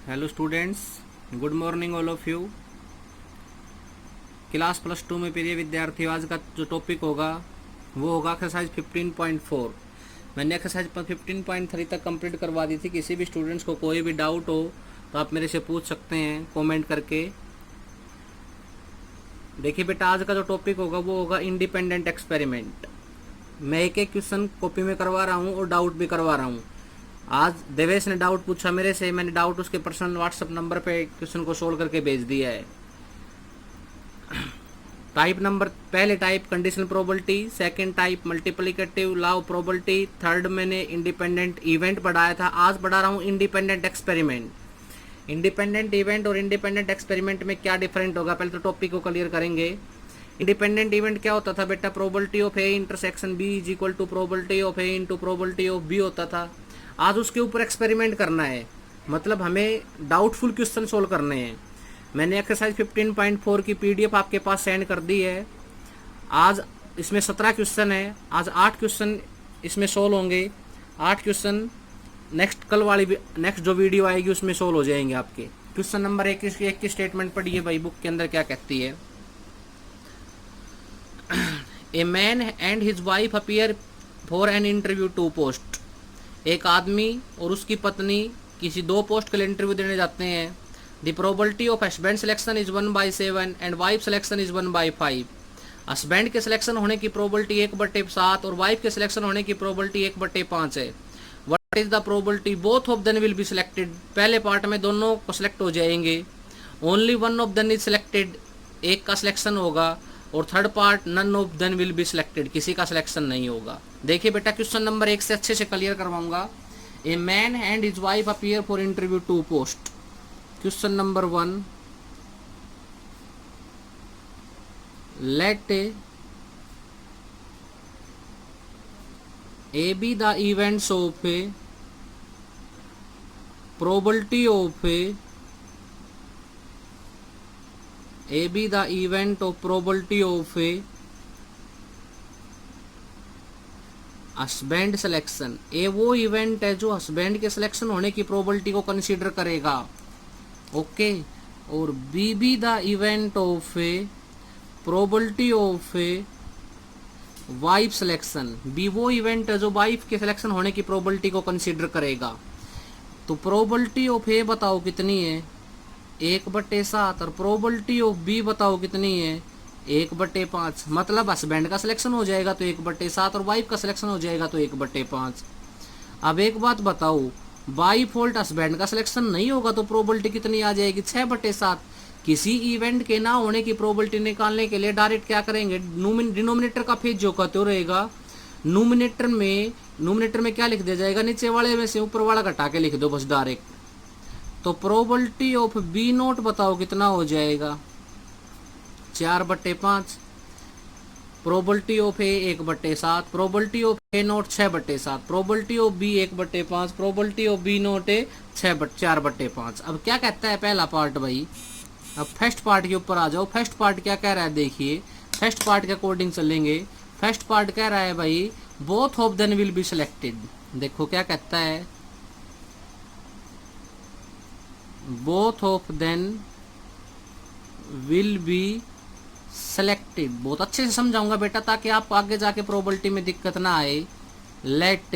Hello students, good morning all of you. Class +2 में प्रिय विद्यार्थियों, आज का जो टॉपिक होगा वो होगा एक्सरसाइज 15.4। मैंने एक्सरसाइज 15.3 तक कंप्लीट करवा दी थी। किसी भी स्टूडेंट्स को कोई भी डाउट हो तो आप मेरे से पूछ सकते हैं कमेंट करके। देखिए बेटा, आज का जो टॉपिक होगा वो होगा इंडिपेंडेंट एक्सपेरिमेंट। मैं एक एक क्वेश्चन कॉपी में करवा रहा हूँ और डाउट भी करवा रहा हूँ। आज देवेश ने डाउट पूछा मेरे से, मैंने डाउट उसके पर्सनल व्हाट्सएप नंबर पे क्वेश्चन को सोल्व करके भेज दिया है। टाइप नंबर, पहले type conditional probability, second type multiplicative law of probability, third मैंने इंडिपेंडेंट इवेंट पढ़ाया था। आज पढ़ा रहा हूँ इंडिपेंडेंट एक्सपेरिमेंट। इंडिपेंडेंट इवेंट और इंडिपेंडेंट एक्सपेरिमेंट में क्या डिफरेंट होगा, पहले तो टॉपिक को क्लियर करेंगे। इंडिपेंडेंट इवेंट क्या होता था बेटा? Probability of A intersection B is equal to probability of A into probability of B होता था। आज उसके ऊपर एक्सपेरिमेंट करना है, मतलब हमें डाउटफुल क्वेश्चन सोल्व करने हैं। मैंने एक्सरसाइज 15.4 की पीडीएफ आपके पास सेंड कर दी है। आज इसमें 17 क्वेश्चन है। आज 8 क्वेश्चन इसमें सोल्व होंगे। 8 क्वेश्चन नेक्स्ट जो वीडियो आएगी उसमें सोल्व हो जाएंगे आपके। क्वेश्चन नंबर 1 की स्टेटमेंट पढ़िए भाई, बुक के अंदर क्या कहती है। A man and his wife appear for an interview to post. एक आदमी और उसकी पत्नी किसी 2 पोस्ट के लिए इंटरव्यू देने जाते हैं। The probability of husband selection is 1/7 and wife selection is 1/5। Husband के सिलेक्शन होने की प्रोबेबिलिटी 1/7 और वाइफ के सिलेक्शन होने की प्रोबेबिलिटी 1/5 है। What is the probability both of them will be selected. पहले पार्ट में दोनों को सिलेक्ट हो जाएंगे। Only one of them is selected, एक का सिलेक्शन होगा। और third part none of them will be selected, किसी का सिलेक्शन नहीं होगा। देखिए बेटा, क्वेश्चन नंबर 1 से अच्छे से क्लियर करवाऊंगा। A man and his wife appear for interview to post. Question number 1, let A B the events of A probability of A B the event of probability of a husband selection. A वो event है जो husband के selection होने की probability को consider करेगा, okay. और B be the event of A probability of A wife selection. B वो इवेंट है जो वाइफ के सिलेक्शन होने की प्रोबेबिलिटी को कंसीडर करेगा। तो प्रोबेबिलिटी ऑफ ए बताओ कितनी है, 1/7। और प्रोबेबिलिटी ऑफ बी बताओ कितनी है, 1/5। मतलब हस्बैंड का सिलेक्शन हो जाएगा तो 1/7 और वाइफ का सिलेक्शन हो जाएगा तो 1/5। अब एक बात बताओ, बाई फॉल्ट हस्बैंड का सिलेक्शन नहीं होगा तो प्रोबेबिलिटी कितनी आ जाएगी, 6/7। किसी इवेंट के ना होने की प्रोबेबिलिटी निकालने के लिए डायरेक्ट क्या करेंगे, डिनोमिनेटर का फेज जो कहते हो रहेगा। नोमिनेटर में क्या लिख दिया जाएगा, नीचे वाले में से ऊपर वाला घटा के लिख दो बस डायरेक्ट। तो प्रोबेबिलिटी ऑफ बी नोट बताओ कितना हो जाएगा, 4/5। Probability of A 1/7, probability of A not 6/7, probability of B 1/5, probability of B not 4/5। अब क्या कहता है पहला पार्ट भाई। अब फर्स्ट पार्ट के ऊपर आ जाओ। फर्स्ट पार्ट क्या कह रहा है, देखिए फर्स्ट पार्ट के अकॉर्डिंग चलेंगे। फर्स्ट पार्ट कह रहा है भाई both of them will be selected. देखो क्या कहता है, both of them will be selected. बहुत अच्छे से समझाऊंगा बेटा ताकि आपको आगे जाके प्रोबेबिलिटी में दिक्कत ना आए। Let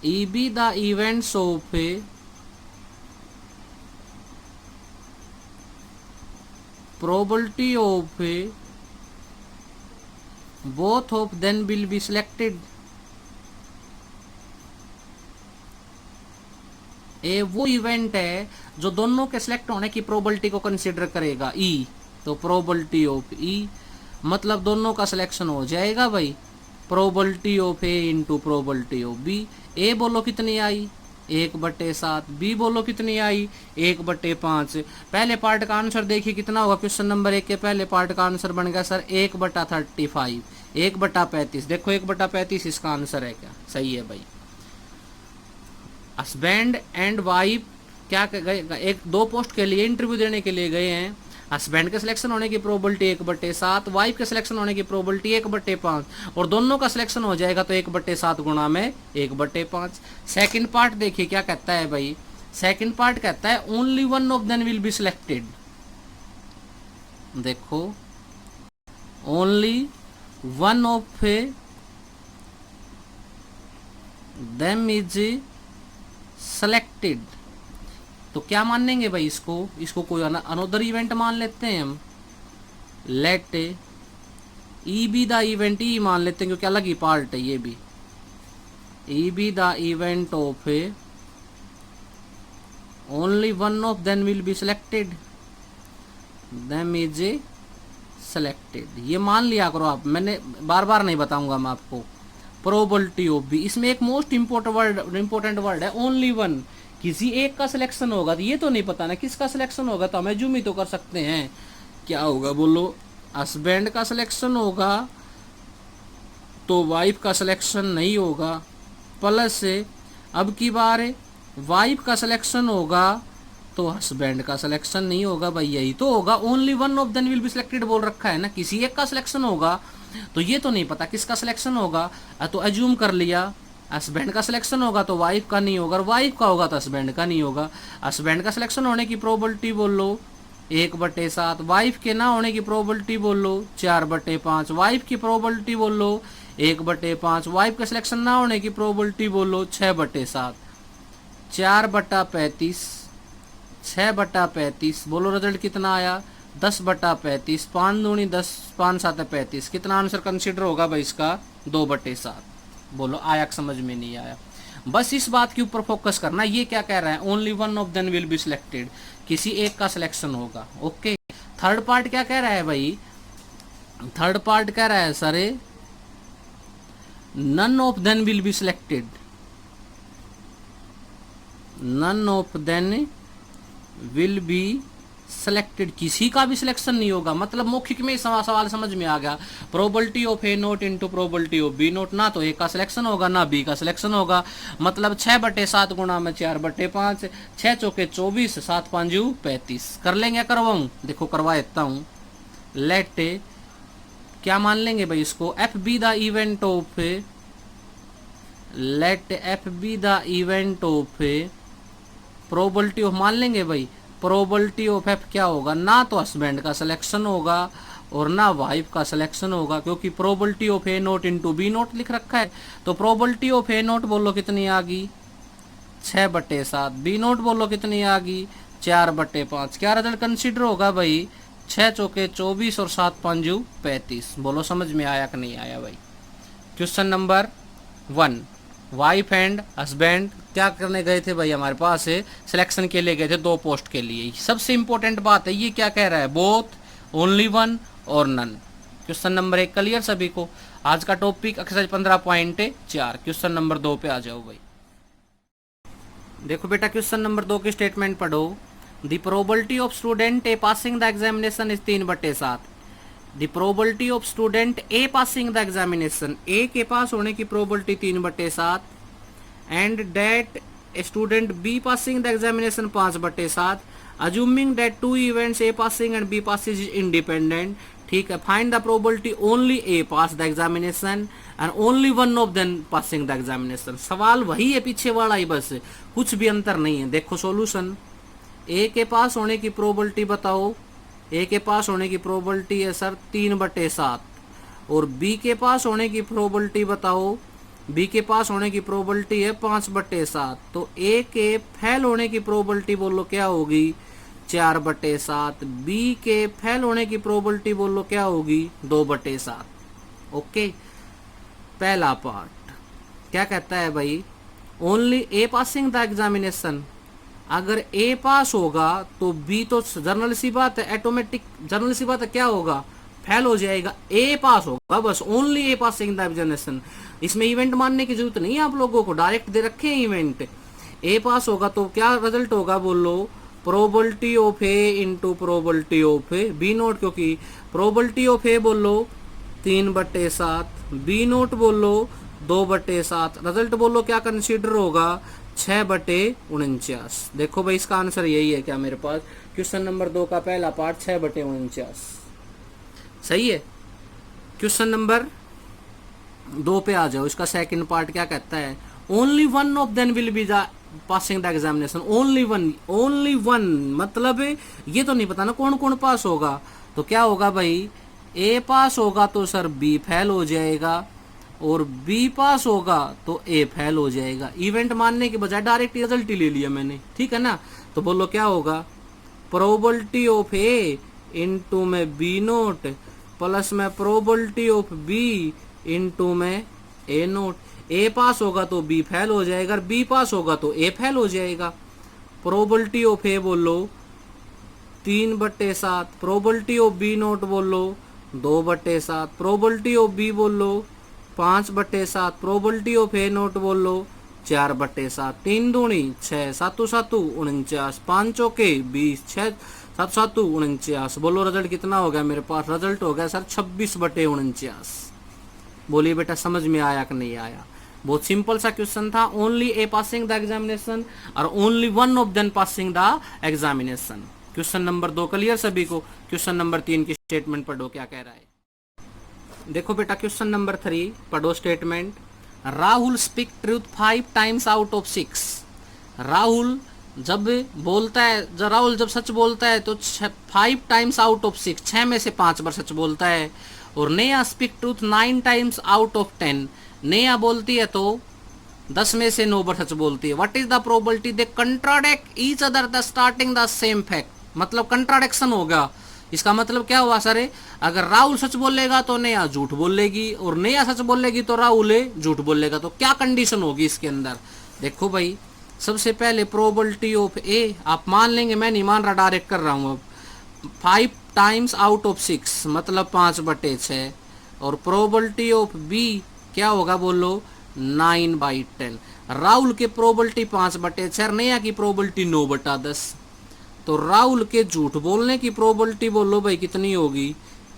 E be the events of A probability of a both of them will be selected. A वो इवेंट है जो दोनों के सिलेक्ट होने की प्रोबेबिलिटी को कंसीडर करेगा, ई। तो प्रोबेबिलिटी ऑफ ई मतलब दोनों का सिलेक्शन हो जाएगा भाई, probability of A into probability of B. A बोलो कितनी आई, 1/7। बी बोलो कितनी आई, 1/5। पहले पार्ट का आंसर देखिए कितना होगा। क्वेश्चन नंबर 1 के पहले पार्ट का आंसर बन गया सर 1/35, 1/35। देखो 1/35 इसका आंसर है, क्या सही है भाई। हस्बैंड एंड वाइफ क्या गए, 2 पोस्ट के लिए इंटरव्यू देने के लिए गए हैं। हस्बैंड के सिलेक्शन होने की प्रोबेबिलिटी 1/7, वाइफ के सिलेक्शन होने की प्रोबेबिलिटी 1/5 और दोनों का सिलेक्शन हो जाएगा तो 1/7 गुणा में 1/5। सेकंड पार्ट देखिए क्या कहता है भाई, सेकंड पार्ट कहता है only one of them will be selected. देखो only one of them is selected. तो क्या मान लेंगे भाई इसको कोई अनदर इवेंट मान लेते हैं हम। Let E be the event, E मान लेते हैं क्योंकि अलग ही पार्ट है ये भी। ई be the event of only one of them will be selected, them is selected. ये मान लिया करो आप, मैंने बार बार नहीं बताऊंगा मैं आपको। प्रोबेबिलिटी ऑफ बी, इसमें एक मोस्ट इंपोर्टेंट वर्ड है ओनली वन। किसी एक का सिलेक्शन होगा, तो ये तो नहीं पता ना किसका सिलेक्शन होगा, तो हमें जूम ही तो कर सकते हैं। क्या होगा बोलो, हस्बैंड का सिलेक्शन होगा तो वाइफ का सिलेक्शन नहीं होगा, प्लस अब की बार वाइफ का सिलेक्शन होगा तो हस्बैंड का सिलेक्शन नहीं होगा। भाई यही तो होगा, only one of them will be selected बोल रखा है ना, किसी एक का सिलेक्शन होगा। तो ये तो नहीं पता किसका सिलेक्शन होगा, तो अज्यूम कर लिया हस्बैंड का सिलेक्शन होगा तो वाइफ का नहीं होगा, और वाइफ का होगा तो हस्बैंड का नहीं होगा। हस्बैंड का सिलेक्शन होने की प्रोबेबिलिटी बोल लो 1/7, वाइफ के ना होने की प्रोबेबिलिटी बोल लो 4/5, वाइफ की प्रोबेबिलिटी बोल लो 1/5, वाइफ का सिलेक्शन ना होने की प्रोबेबिलिटी बोल लो 6/7, 4/35, 6/35। बोलो रिजल्ट कितना आया 10/35, 5 दूनी 10, 5 7 35। कितना आंसर कंसिडर होगा भाई इसका 2/7। बोलो आया समझ में नहीं आया। बस इस बात के ऊपर फोकस करना। ये क्या कह रहा है, only one of them will be selected, किसी एक का सिलेक्शन होगा। ओके, थर्ड पार्ट क्या कह रहा है भाई, थर्ड पार्ट कह रहा है sir none of them will be selected, none of them will be selected, किसी का भी सिलेक्शन नहीं होगा। मतलब मौखिक में सवाल समझ में आ गया। Probability of A not into probability of B not, ना तो ए का सिलेक्शन होगा ना बी का सिलेक्शन होगा। मतलब 6/7 गुणा में 4/5, 6 चौके 24, 7 5 35। कर लेंगे, करवाऊं, देखो करवा देता हूँ। लेट क्या मान लेंगे भाई इसको, F be the event of, let F be the event of probability of मान लेंगे भाई। प्रोबेबिलिटी ऑफ एफ क्या होगा, ना तो हस्बैंड का सिलेक्शन होगा और ना वाइफ का सिलेक्शन होगा, क्योंकि probability of A not into B not लिख रखा है। तो प्रोबेबिलिटी ऑफ ए नोट बोलो कितनी आ गई 6/7, बी नोट बोलो कितनी आ गई 4/5। क्या रिजल्ट कंसिडर होगा भाई 6 चौके 24 और 7 5 35। बोलो समझ में आया कि नहीं आया भाई। Question number 1, wife and husband क्या करने गए थे भाई, हमारे पास सिलेक्शन के लिए गए थे 2 पोस्ट के लिए। सबसे इंपॉर्टेंट बात है, ये क्या कह रहा है, बोथ, ओनली वन और नन। क्वेश्चन नंबर 1 क्लियर सभी को। आज का टॉपिक एक्सरसाइज 15.4। क्वेश्चन नंबर 2 पे आ जाओ भाई। देखो बेटा क्वेश्चन नंबर 2 की स्टेटमेंट पढ़ो। The probability of student A passing the examination is 3/7। The probability of student A passing the examination, A के पास होने की probability 3/7 and that student B passing the examination 5/7, assuming that 2 events A passing and B passing is independent. ठीक है, find the probability only A pass the examination and only one of them passing the examination. सवाल वही है पीछे वाला ही, बस कुछ भी अंतर नहीं है। देखो सॉल्यूशन, ए के पास होने की प्रोबेबिलिटी बताओ, ए के पास होने की प्रोबेबिलिटी है सर 3/7 और बी के पास होने की प्रोबेबिलिटी बताओ, बी के पास होने की प्रोबेबिलिटी है 5/7। तो ए के फेल होने की प्रोबेबिलिटी बोलो क्या होगी 4/7, बी के फेल होने की प्रोबेबिलिटी बोलो क्या होगी 2/7। ओके, पहला पार्ट क्या कहता है भाई, only A passing the examination. अगर ए पास होगा तो बी तो जनरल सी बात है, ऑटोमेटिक जनरल सी बात है, क्या होगा फेल हो जाएगा। ए पास होगा बस, only A passing the examination. इसमें इवेंट मानने की जरूरत नहीं है आप लोगों को, डायरेक्ट दे रखे हैं इवेंट। ए पास होगा तो क्या रिजल्ट होगा बोलो, probability of A into probability of B not, क्योंकि प्रोबेबिलिटी ऑफ ए बोलो 3/7, बी नोट बोलो 2/7, रिजल्ट बोलो क्या कंसीडर होगा 6/49। देखो भाई इसका आंसर यही है क्या मेरे पास, क्वेश्चन नंबर 2 का पहला पार्ट 6/49 सही है। क्वेश्चन नंबर 2 पे आ जाओ। इसका सेकंड पार्ट क्या कहता है, only one of them will be the passing the examination, only one मतलब ये तो नहीं पता ना कौन कौन पास होगा। तो क्या होगा भाई, ए पास होगा तो सर बी फेल हो जाएगा, और बी पास होगा तो ए फेल हो जाएगा। इवेंट मानने के बजाय डायरेक्ट रिजल्ट ही ले लिया मैंने, ठीक है ना। तो बोलो क्या होगा, प्रोबेबिलिटी ऑफ ए इनटू में बी नोट प्लस में प्रोबेबिलिटी ऑफ बी इनटू में ए नोट। ए पास होगा तो बी फेल हो जाएगा, बी पास होगा तो ए फेल हो जाएगा। प्रोबेबिलिटी ऑफ ए बोलो 3/7, प्रोबेबिलिटी ऑफ बी नोट बोलो 2/7, प्रोबेबिलिटी ऑफ बी बोलो 5/7, प्रोबेबिलिटी ऑफ ए नोट बोलो 4/7। 3 दूनी 6, 7 7 49, 5 चौके 20, 6 7 7 49। बोलो रिजल्ट कितना हो गया मेरे पास, रिजल्ट हो गया सर 26/49। बोलिए बेटा समझ में आया कि नहीं आया। बहुत सिंपल सा क्वेश्चन था, only A passing the examination और only one of them passing the examination. Question number 2 clear सभी को। क्वेश्चन नंबर 3 की स्टेटमेंट पढ़ो क्या कह रहा है। देखो बेटा क्वेश्चन नंबर 3 पढ़ो statement. Rahul speak truth 5 times out of 6। Rahul जब बोलता है, जब राहुल जब सच बोलता है तो 5 टाइम्स आउट ऑफ 6, 6 में से 5 बार सच बोलता है। और Neha speak truth 9 times out of 10। Neha बोलती है तो 10 में से 9 बार सच बोलती है। What is the probability they contradict each other the starting the same fact. मतलब कंट्राडिक्शन होगा। इसका मतलब क्या हुआ सर, अगर राहुल सच बोलेगा तो नेहा झूठ बोलेगी, और नेहा सच बोलेगी तो राहुल झूठ बोलेगा। तो क्या कंडीशन होगी इसके अंदर, देखो भाई। सबसे पहले प्रोबेबिलिटी ऑफ ए आप मान लेंगे, मैं नहीं मान रहा, डायरेक्ट कर रहा हूं अब। 5 टाइम्स आउट ऑफ 6 मतलब 5/6, और प्रोबेबिलिटी ऑफ बी क्या होगा बोलो 9/10। राहुल के प्रोबेबिलिटी 5/6, नेहा की प्रोबेबिलिटी 9/10। तो राहुल के झूठ बोलने की प्रोबेबिलिटी बोलो भाई कितनी होगी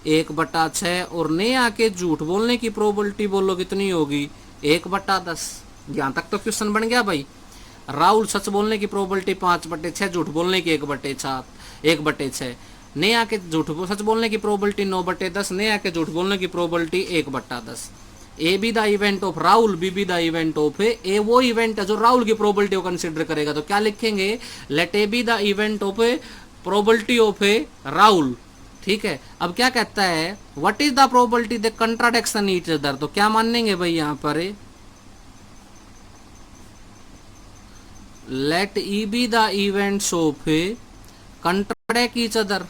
1/6, और नेहा के झूठ बोलने की प्रोबेबिलिटी बोलो कितनी होगी 1/10। यहाँ तक तो क्वेश्चन बन गया भाई। राहुल सच बोलने की प्रोबेबिलिटी 5/6, झूठ बोलने की 1/6, नेहा के झूठ सच बोलने की प्रोबेबिलिटी 9/10, नेहा के झूठ बोलने की probability 1/10। A B the event of Rahul, B be the event of A. वो इवेंट है जो राहुल की प्रोबेबिलिटी को कंसीडर करेगा। तो क्या लिखेंगे, let A B the event of probability of Rahul. ठीक है, अब क्या कहता है, what is the probability they contradiction each other. तो क्या मानेंगे भाई यहां पर, let E be the events of contradict each other.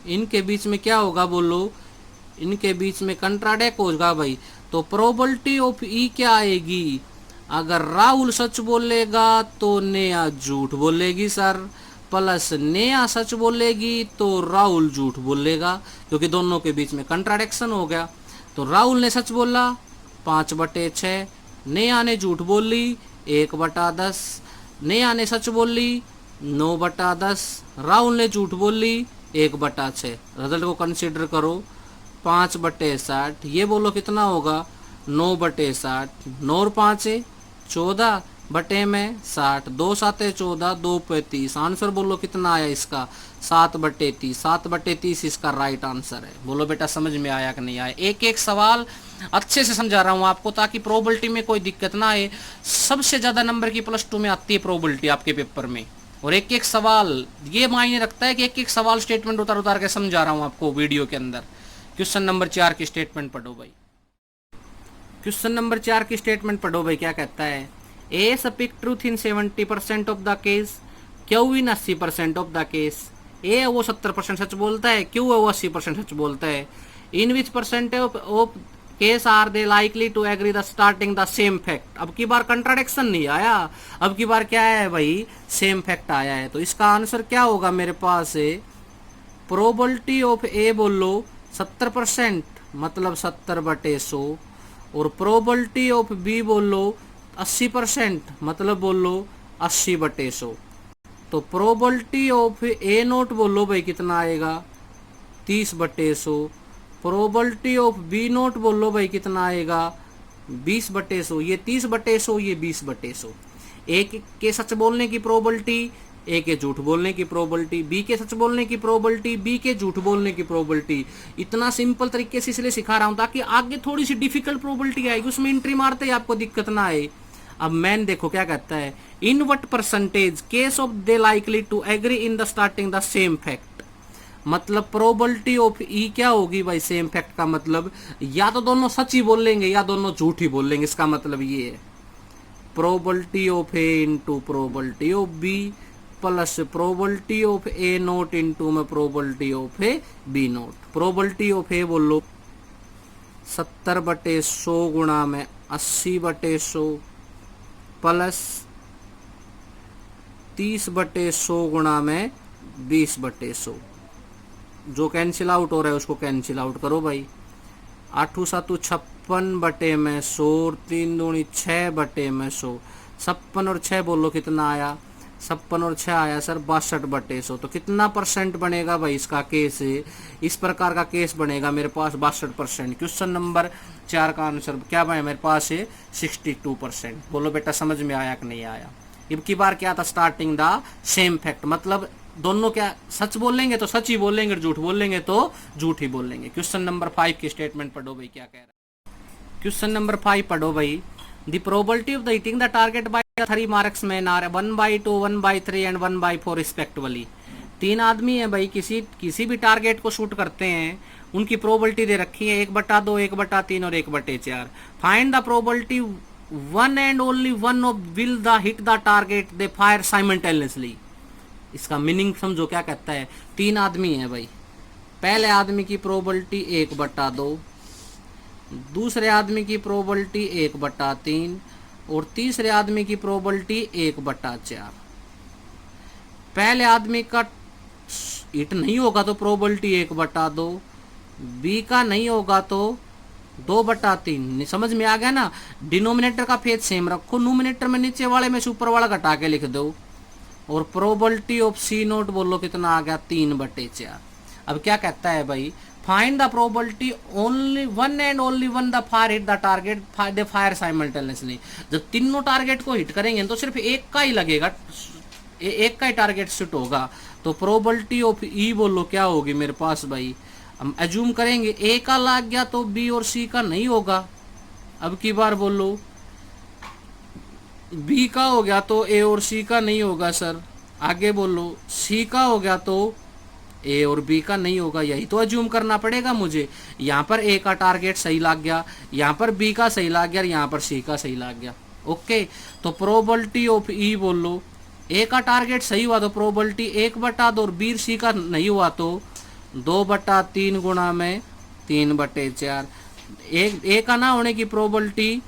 इनके बीच में क्या होगा बोलो, इनके बीच में कंट्राडिक्ट होगा भाई। तो प्रोबेबिलिटी ऑफ ई क्या आएगी, अगर राहुल सच बोलेगा तो नेहा झूठ बोलेगी सर, प्लस नेहा सच बोलेगी तो राहुल झूठ बोलेगा, क्योंकि दोनों के बीच में कंट्राडिक्शन हो गया। तो राहुल ने सच बोला 5/6, नेहा ने झूठ बोली 1/10, नेहा ने सच बोली 9/10, राहुल ने झूठ बोली 1/6। रिजल्ट को कंसीडर करो 5/60, ये बोलो कितना होगा 9/60, 9 और 5 14 बटे में 60, 2 7 14, 2 पे 30। आंसर बोलो कितना आया इसका 7/30। 7/30 इसका राइट आंसर है। बोलो बेटा समझ में आया कि नहीं आया। एक एक सवाल अच्छे से समझा रहा हूं आपको ताकि प्रोबेबिलिटी में कोई दिक्कत ना आए। सबसे ज्यादा नंबर की +2 में आती है प्रोबेबिलिटी आपके पेपर में, और एक एक सवाल ये मायने रखता है कि एक एक सवाल स्टेटमेंट उतार उतार के समझा रहा हूं आपको वीडियो के अंदर। क्वेश्चन नंबर 4 की स्टेटमेंट पढ़ो भाई। क्वेश्चन नंबर 4 की स्टेटमेंट पढ़ो भाई। क्या कहता है, A speak truth in 70% of the case, Q in 80% of the case. A वो 70% सच बोलता है, क्यू है वो 80% सच बोलता है। In which percent of case are they likely to agree the starting the same fact. अब की बार कंट्राडिक्शन नहीं आया, अब की बार क्या है भाई सेम फैक्ट आया है। तो इसका आंसर क्या होगा मेरे पास है, प्रोबेबिलिटी ऑफ ए बोलो 70% मतलब 70/100, और प्रोबेबिलिटी ऑफ बी बोलो 80% मतलब बोलो 80/100। तो प्रोबेबिलिटी ऑफ ए नोट बोलो भाई कितना आएगा 30/100, प्रोबेबिलिटी ऑफ बी नोट बोलो भाई कितना आएगा 20/100। ये 30/100, ये 20/100। ए के सच बोलने की प्रोबेबिलिटी, ए के झूठ बोलने की प्रोबेबिलिटी, बी के सच बोलने की प्रोबेबिलिटी, बी के झूठ बोलने की प्रोबेबिलिटी। इतना सिंपल तरीके से इसलिए सिखा रहा हूं ताकि आगे थोड़ी सी डिफिकल्ट प्रोबेबिलिटी आएगी उसमें एंट्री मारते ही आपको दिक्कत ना आए। अब मैन देखो क्या कहता है, in what percentage case of they likely to agree in the starting the same fact. मतलब प्रोबेबिलिटी ऑफ ई क्या होगी भाई, सेम फैक्ट का मतलब या तो दोनों सच ही बोल लेंगे या दोनों झूठ ही बोल लेंगे। इसका मतलब ये है probability of A into probability of B plus probability of A not into में probability of A B not. Probability of A बोलो 70/100 गुणा में 80/100 प्लस 30/100 गुणा में 20/100। जो कैंसिल आउट हो रहा है उसको कैंसिल आउट करो भाई। 8 7 56/100 और 3 दूनी 6/100। 56 और 6 बोलो कितना आया, 56 और 6 आया सर 62/100। तो कितना परसेंट बनेगा भाई इसका केस है, इस प्रकार का केस बनेगा मेरे पास 62%। क्वेश्चन नंबर 4 का आंसर क्या भाई मेरे पास है 62%। बोलो बेटा समझ में आया कि नहीं आया। अब की बार क्या था, स्टार्टिंग द सेम फैक्ट, मतलब दोनों क्या सच बोलेंगे तो सच ही बोलेंगे, झूठ बोलेंगे तो झूठ ही बोलेंगे। क्वेश्चन नंबर 5 की स्टेटमेंट पढ़ो भाई क्या कह रहा है। क्वेश्चन नंबर 5 पढ़ो भाई। The probability of the hitting the target by 3 marksman are 1/2 1/3 and 1/4 respectively. 3 आदमी है भाई, किसी भी टारगेट को शूट करते हैं, उनकी प्रोबेबिलिटी दे रखी है 1/2 1/3 और 1/4। Find the probability one and only one of will the hit the target they fire simultaneously. इसका मीनिंग समझो क्या कहता है। 3 आदमी है भाई, पहले आदमी की प्रोबेबिलिटी 1/2, दूसरे आदमी की प्रोबेबिलिटी 1/3 और तीसरे आदमी की प्रोबेबिलिटी 1/4। पहले आदमी का हिट नहीं होगा तो प्रोबेबिलिटी 1/2, बी का नहीं होगा तो 2/3। समझ में आ गया ना। डिनोमिनेटर का फेज सेम रखो, न्यूमिनेटर में नीचे वाले में से ऊपर वाला घटा के लिख दो। और प्रोबेबिलिटी ऑफ सी नोट बोलो कितना आ गया 3/4। अब क्या कहता है भाई, find the probability only one and only one the fire hit the target they fire simultaneously. जब तीनों टारगेट को हिट करेंगे तो सिर्फ एक का ही लगेगा, एक का ही टारगेट हिट होगा। तो प्रोबेबिलिटी ऑफ ई बोलो क्या होगी मेरे पास भाई, हम एज्यूम करेंगे ए का लग गया तो बी और सी का नहीं होगा। अब की बार बोलो बी का हो गया तो ए और सी का नहीं होगा सर। आगे बोलो सी का हो गया तो ए और बी का नहीं होगा, यही तो एज्यूम करना पड़ेगा मुझे। यहाँ पर ए का टारगेट सही लग गया, यहाँ पर बी का सही लग गया और यहाँ पर सी का सही लग गया। ओके, तो प्रोबेबिलिटी ऑफ ई बोलो ए का टारगेट सही हुआ तो प्रोबेबिलिटी 1/2 और बी सी का नहीं हुआ तो 2/3 गुणा में 3/4। ए का ना होने की प्रोबेबिलिटी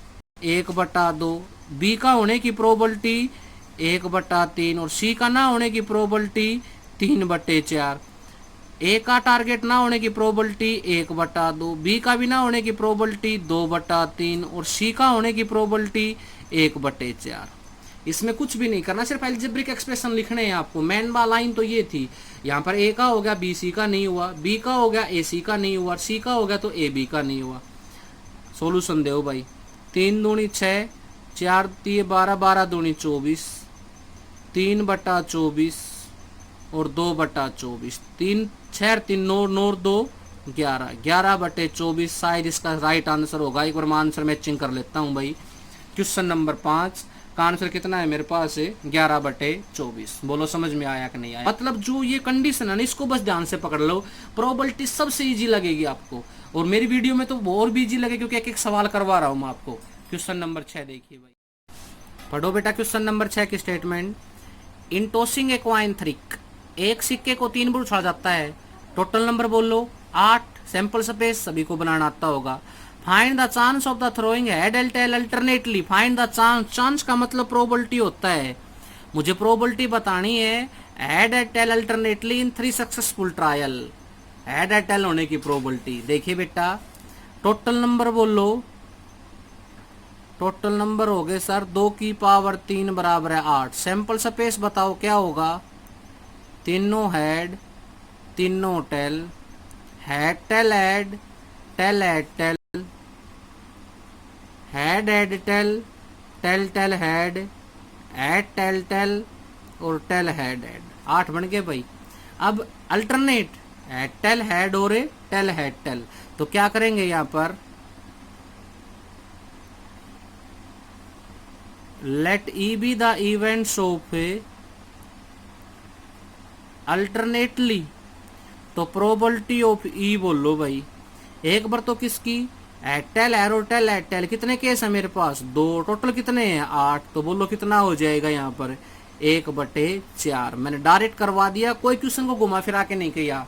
1/2, बी का होने की प्रोबेबिलिटी 1/3 और सी का ना होने की प्रोबेबिलिटी 3/4। ए का टारगेट ना होने की प्रोबेबिलिटी 1/2, बी का भी ना होने की प्रोबेबिलिटी 2/3 और सी का होने की प्रोबेबिलिटी 1/4। इसमें कुछ भी नहीं करना, सिर्फ अलजेब्रिक एक्सप्रेशन लिखने हैं आपको। मेन बा लाइन तो ये थी, यहाँ पर ए का हो गया बी सी का नहीं हुआ, बी का हो गया ए सी का नहीं हुआ, सी का हो गया तो ए बी का नहीं हुआ। सोल्यूशन दो भाई। 3 दूनी 6, 4 3 12, 12 दूनी 24, 3/24 और 2/24। 3 6 3 9 9 2 11, 11/24 शायद इसका राइट आंसर होगा। एक बार मैं आंसर मैचिंग कर लेता हूँ भाई। क्वेश्चन नंबर 5 का आंसर कितना है मेरे पास है 11/24। बोलो समझ में आया कि नहीं आया। मतलब जो ये कंडीशन है ना, इसको बस ध्यान से पकड़ लो। प्रोबेबिलिटी सबसे इजी लगेगी आपको, और मेरी वीडियो में तो और भी इजी लगे क्योंकि एक एक सवाल करवा रहा हूँ मैं आपको। क्वेश्चन नंबर 6 देखिए भाई, पढ़ो बेटा। क्वेश्चन नंबर 6 की statement, in tossing a coin थ्रिक, एक सिक्के को 3 बार उछाला जाता है। टोटल नंबर बोलो 8। सैंपल स्पेस सभी को बनाना आता होगा। Find the chance of the throwing head and tail alternately. Find the chance, chance का मतलब प्रोबेबिलिटी होता है। मुझे प्रोबेबिलिटी बतानी है head and tail alternately in 3 successful trial. Head and tail होने की प्रोबेबिलिटी देखिए बेटा। टोटल नंबर बोलो, टोटल नंबर हो गए सर 2 की पावर 3 बराबर है 8। सैंपल स्पेस बताओ क्या होगा, तीनों हेड तीनों tail, head tail head, tail head tail, head head tail, tail tail head, head tail tail और टेल हेड हेड। 8 बन गए भाई। अब अल्टरनेट हेड टेल हेड और टेल हेड टेल, तो क्या करेंगे यहाँ पर let E be the events of alternately, तो प्रोबेबिलिटी ऑफ ई बोलो भाई एक बार तो किसकी, एयरटेल एरोटेल एयरटेल, कितने केस है मेरे पास, 2, टोटल कितने हैं 8, तो बोलो कितना हो जाएगा यहाँ पर 1/4। मैंने डायरेक्ट करवा दिया, कोई क्वेश्चन को घुमा फिरा के नहीं किया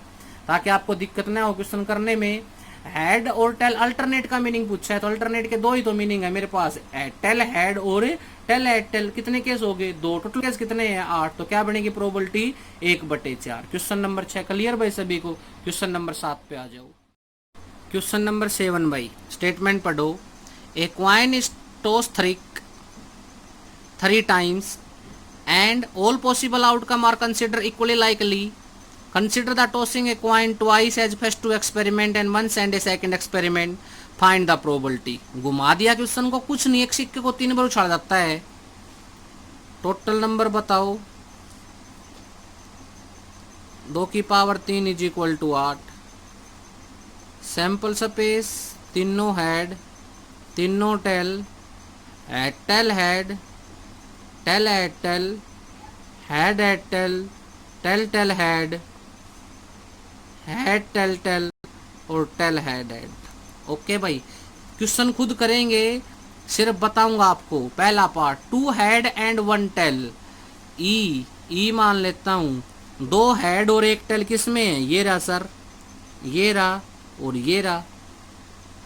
ताकि आपको दिक्कत ना हो क्वेश्चन करने में। हेड और टेल अल्टरनेट का मीनिंग पूछा है तो अल्टरनेट के 2 ही तो मीनिंग है मेरे पास, एयरटेल हेड और टेल एयरटेल, कितने केस हो गए 2, टोटल केस कितने हैं 8, तो क्या बनेगी प्रोबेबिलिटी 1/4। क्वेश्चन नंबर 6 क्लियर भाई सभी को। क्वेश्चन नंबर 7 पे आ जाओ। क्वेश्चन नंबर 7 भाई, स्टेटमेंट पढ़ो। A coin is toss 3 times and all possible outcome are consider equally likely. Consider the tossing a coin twice as first two experiment and once and a second experiment. Find the probability. घुमा दिया question को, कुछ नहीं, एक सिक्के को 3 बार उछाला जाता है। टोटल नंबर बताओ, 2 की power 3 is equal to 8। Sample space, तीनों हेड, तीनों tail, head tail head, tail head tail, head head tail, tail tail head, head tail tail और टेल हेड हेड। ओके भाई, क्वेश्चन खुद करेंगे, सिर्फ बताऊंगा आपको। पहला part, 2 head and 1 tail, E मान लेता हूँ, 2 हेड और 1 टेल किस में है, ये रहा सर, ये रहा और ये रहा,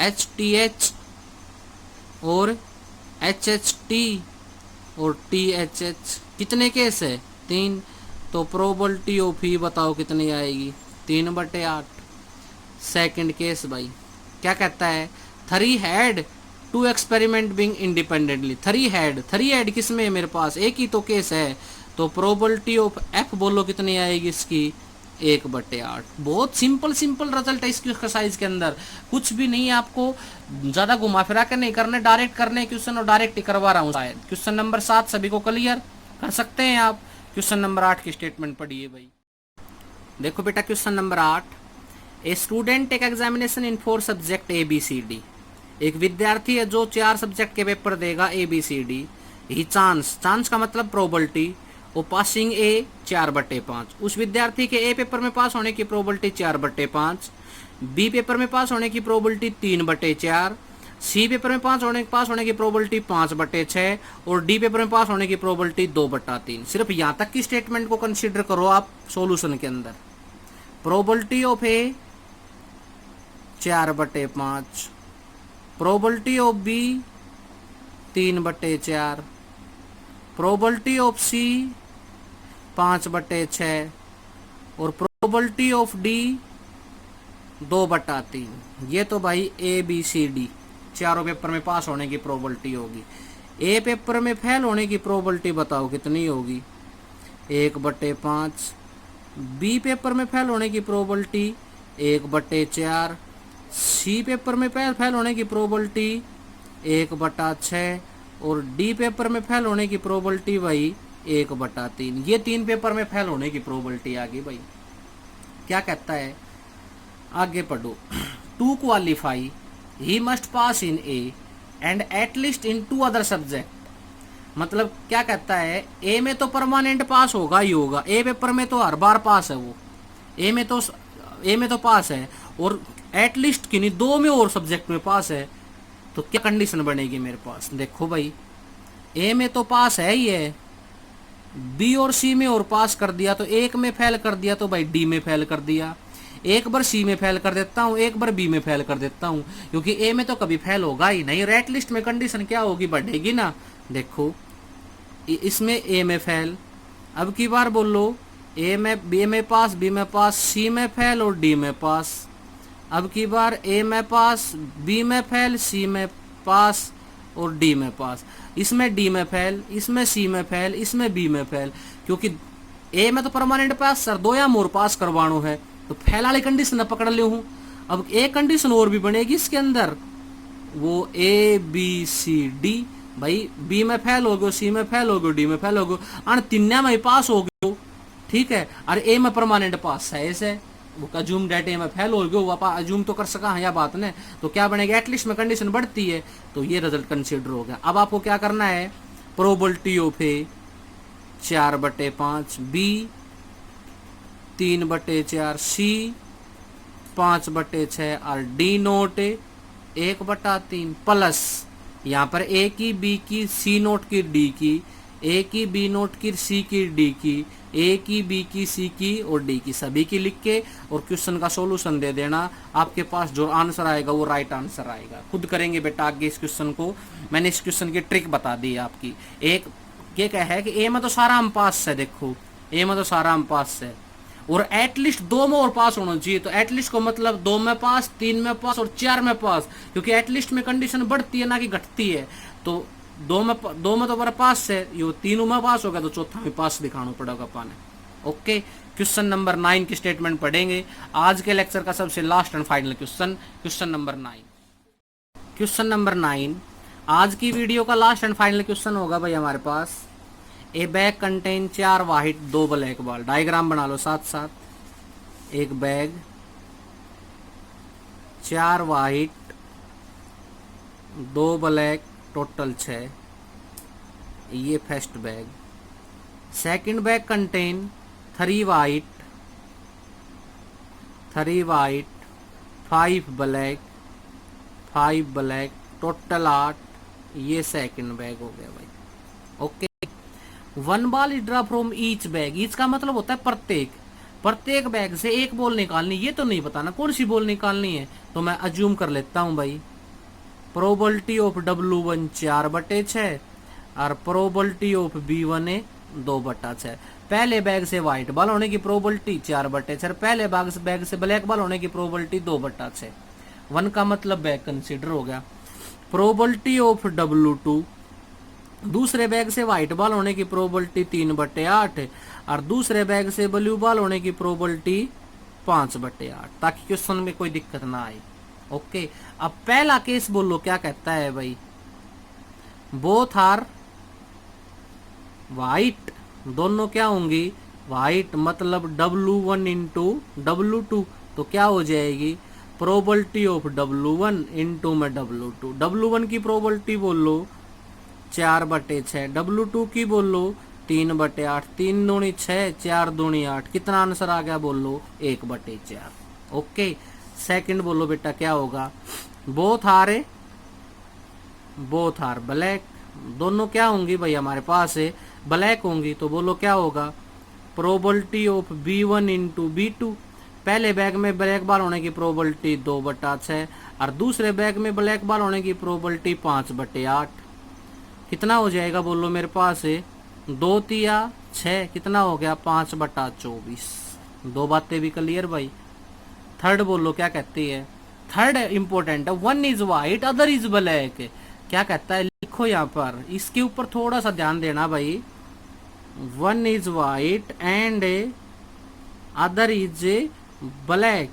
HTH और HHT और THH, कितने केस है 3, तो प्रोबेबिलिटी ऑफ ई बताओ कितनी आएगी 3/8। सेकंड केस भाई क्या कहता है, 3 head 2 experiment being independently, 3 head किस में है मेरे पास, एक ही तो केस है, तो प्रोबेबिलिटी ऑफ एफ बोलो कितनी आएगी इसकी 1/8। बहुत सिंपल रिजल्ट है इसकी एक्सरसाइज के अंदर, कुछ भी नहीं है, आपको ज्यादा घुमा फिरा कर नहीं करने, डायरेक्ट करने क्वेश्चन और डायरेक्ट ही करवा रहा हूँ शायद। क्वेश्चन नंबर 7 सभी को क्लियर कर सकते हैं आप। क्वेश्चन नंबर 8 की स्टेटमेंट पढ़िए भाई। देखो बेटा question number 8, a student take examination in 4 subject ABCD। एक विद्यार्थी है जो 4 सब्जेक्ट के पेपर देगा ABCD। ही चांस का मतलब प्रोबेबिलिटी, वो पासिंग ए 4/5। उस विद्यार्थी के ए पेपर में पास होने की प्रोबेबिलिटी 4/5, बी पेपर में पास होने की प्रोबेबिलिटी 3/4, सी पेपर में पास होने की प्रोबेबिलिटी 5/6 और डी पेपर में पास होने की प्रोबेबिलिटी 2/3। सिर्फ यहां तक की स्टेटमेंट को कंसीडर करो आप सॉल्यूशन के अंदर। Probability of A 4/5, probability of B 3/4, probability of C 5/6 और प्रोबेबिलिटी ऑफ डी 2/3। ये तो भाई ABCD चारों पेपर में पास होने की प्रोबेबिलिटी होगी। ए पेपर में फेल होने की प्रोबेबिलिटी बताओ कितनी होगी 1/5, बी पेपर में फेल होने की प्रोबेबिलिटी 1/4, सी पेपर में फेल होने की प्रोबेबिलिटी 1/6 और डी पेपर में फेल होने की प्रोबेबिलिटी भाई 1/3। ये 3 पेपर में फेल होने की प्रोबेबिलिटी आ गई भाई। क्या कहता है आगे पढ़ो, to qualify he must pass in A and at least in 2 other subject. मतलब क्या कहता है, ए में तो परमानेंट पास होगा ही होगा, ए पेपर में तो हर बार पास है वो, ए में तो पास है और एटलीस्ट किन्हीं 2 में और सब्जेक्ट में पास है, तो क्या कंडीशन बनेगी मेरे पास। देखो भाई, ए में तो पास है ही है, बी और सी में और पास कर दिया, तो एक में फेल कर दिया तो भाई डी में फेल कर दिया, एक बार सी में फेल कर देता हूँ, एक बार बी में फेल कर देता हूँ, क्योंकि ए में तो कभी फेल होगा ही नहीं। रेट लिस्ट में कंडीशन क्या होगी, बढ़ेगी ना। देखो इसमें ए में फेल, अब की बार बोलो ए में बी में पास, बी में पास, सी में फेल और डी में पास। अब की बार ए में पास, बी में फेल, सी में पास और डी में पास। इसमें डी में फेल, इसमें सी में फेल, इसमें बी में फेल, क्योंकि ए में तो परमानेंट पास सर 2 या मोर पास करवानो है, तो फेल वाली कंडीशन पकड़ ले हूं। अब एक कंडीशन और भी बनेगी इसके अंदर, वो ABCD भाई, बी में फेल हो गयो, सी में फेल हो गयो, डी में फेल हो गयो, अन तीनों में पास हो गयो, ठीक है। और ए में परमानेंट पास है, ऐसे वो अजूम डेट ए में फेल हो गयो, वो अजूम तो कर सका है या बात ने, तो क्या बनेगा एटलीस्ट में कंडीशन बढ़ती है, तो ये रिजल्ट कंसीडर हो गया। अब आपको क्या करना है, प्रोबेबिलिटी ऑफ ए 4/5, बी 3/4, सी 5/6 और डी नोट 1/3 प्लस यहाँ पर ए की, बी की, सी नोट की, डी की, ए की, बी नोट की, सी की, डी की, ए की, बी की, सी की और डी की, सभी की लिख के और क्वेश्चन का सॉल्यूशन दे देना। आपके पास जो आंसर आएगा वो राइट आंसर आएगा। खुद करेंगे बेटा आगे इस क्वेश्चन को। मैंने इस क्वेश्चन की ट्रिक बता दी है आपकी। एक ये क्या है कि ए में तो सारा हम पास है, देखो ए में तो सारा हम पास है और एटलीस्ट 2 में और पास होना चाहिए। तो एटलीस्ट को मतलब 2 में पास, 3 में पास और 4 में पास, क्योंकि एटलीस्ट में कंडीशन बढ़ती है ना कि घटती है। तो 2 में तो पर पास है, ये 3 में पास हो गया तो चौथा में पास दिखाना पड़ेगा अपन। ओके, क्वेश्चन नंबर 9 की स्टेटमेंट पढ़ेंगे आज के लेक्चर का सबसे last and final question, question number 9। Question number 9 आज की वीडियो का लास्ट एंड फाइनल क्वेश्चन होगा भाई हमारे पास। A bag contain 4 white 2 black ball. Diagram बना लो साथ साथ। एक बैग 4 वाइट 2 ब्लैक टोटल 6, ये first bag. Second bag contain 3 white 5 black 5 black total 8, ये सेकंड बैग हो गया भाई। Okay, 1 ball is draw from each bag. Each का मतलब होता है प्रत्येक बैग से एक बॉल निकालनी। ये तो नहीं पता ना कौन सी बॉल निकालनी है, तो मैं अज्यूम कर लेता हूं भाई। प्रोबेबिलिटी ऑफ W1 4/6 और प्रोबेबिलिटी ऑफ B1 है 2/6। पहले बैग से व्हाइट बॉल होने की प्रोबेबिलिटी 4/6, पहले बैग से ब्लैक बॉल होने की प्रोबेबिलिटी 2/6। 1 का मतलब बैग कंसीडर हो गया। प्रोबेबिलिटी ऑफ W2 दूसरे बैग से व्हाइट बॉल होने की प्रोबेबिलिटी 3/8 और दूसरे बैग से ब्लू बॉल होने की प्रोबेबिलिटी 5/8, ताकि क्वेश्चन में कोई दिक्कत ना आए। ओके, अब पहला केस बोलो क्या कहता है भाई। बोथ आर व्हाइट, दोनों क्या होंगी व्हाइट, मतलब W1 इंटू W2, तो क्या हो जाएगी प्रोबेबिलिटी ऑफ W1 इंटू में W2। W1 की प्रोबेबिलिटी बोलो 4/6, W2 की बोलो 3/8, 3 दूनी 6, 4 दूनी 8, कितना आंसर आ गया बोलो 1/4। ओके, सेकंड बोलो बेटा क्या होगा। बोथ आर ब्लैक, दोनों क्या होंगी भाई हमारे पास है ब्लैक होंगी, तो बोलो क्या होगा probability of B1 into B2। पहले बैग में ब्लैक बॉल होने की प्रोबेबिलिटी 2/6 और दूसरे बैग में ब्लैक बॉल होने की प्रोबेबिलिटी 5/8, कितना हो जाएगा बोलो मेरे पास है 2 तिया 6, कितना हो गया 5/24। 2 बातें भी क्लियर भाई। थर्ड बोलो क्या कहती है। थर्ड इंपॉर्टेंट है, 1 is white other is black. क्या कहता है लिखो यहाँ पर, इसके ऊपर थोड़ा सा ध्यान देना भाई। 1 is white and other is black,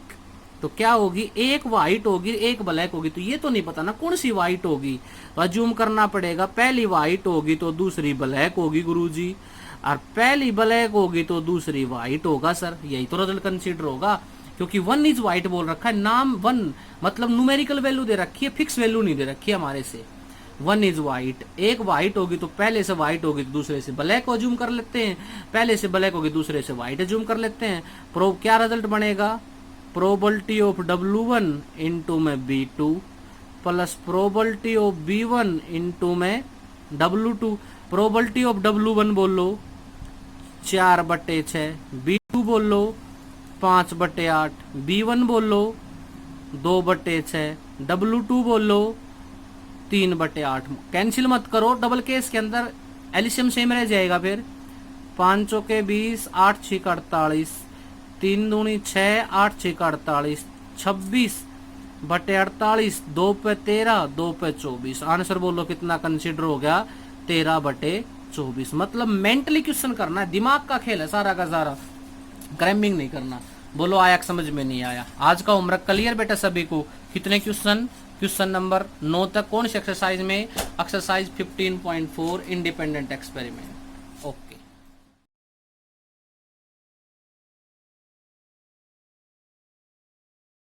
तो क्या होगी एक व्हाइट होगी एक ब्लैक होगी, तो ये तो नहीं पता ना कौन सी व्हाइट होगी, तो अज्यूम करना पड़ेगा पहली व्हाइट होगी तो दूसरी ब्लैक होगी गुरुजी, और पहली ब्लैक होगी तो दूसरी व्हाइट होगा सर, यही तो रिजल्ट कंसीडर होगा। क्योंकि 1 इज व्हाइट बोल रखा है, नाम 1 मतलब न्यूमेरिकल वैल्यू दे रखी है, फिक्स वैल्यू नहीं दे रखी है हमारे से। 1 इज व्हाइट, एक व्हाइट होगी तो पहले से व्हाइट होगी तो दूसरे से ब्लैक अज्यूम कर लेते हैं, पहले से ब्लैक होगी दूसरे से व्हाइट अज्यूम कर लेते हैं। क्या रिजल्ट बनेगा प्रोबेबिलिटी ऑफ W1 इंटू में B2 plus probability of B1 into में W2। प्रोबेबिलिटी ऑफ W1 बोलो 4/6, B2 बोलो 5/8, B1 बोलो 2/6, W2 बोलो 3/8। कैंसिल मत करो, डबल केस के अंदर एलसीएम सेम रह जाएगा। फिर 5 चौके 20, 8 6 48, 3 दूनी 6, 8 6 48, 26/48, 2 पे 13, 2 पे 24। आंसर बोलो कितना कंसीडर हो गया 13/24। मतलब मेंटली क्वेश्चन करना है, दिमाग का खेल है सारा का सारा, क्रैमिंग नहीं करना। बोलो आया समझ में नहीं आया। आज का होमवर्क क्लियर बेटा सभी को। कितने क्वेश्चन, क्वेश्चन नंबर 9 तक कौन सी एक्सरसाइज में, एक्सरसाइज 15.4 इंडिपेंडेंट एक्सपेरिमेंट।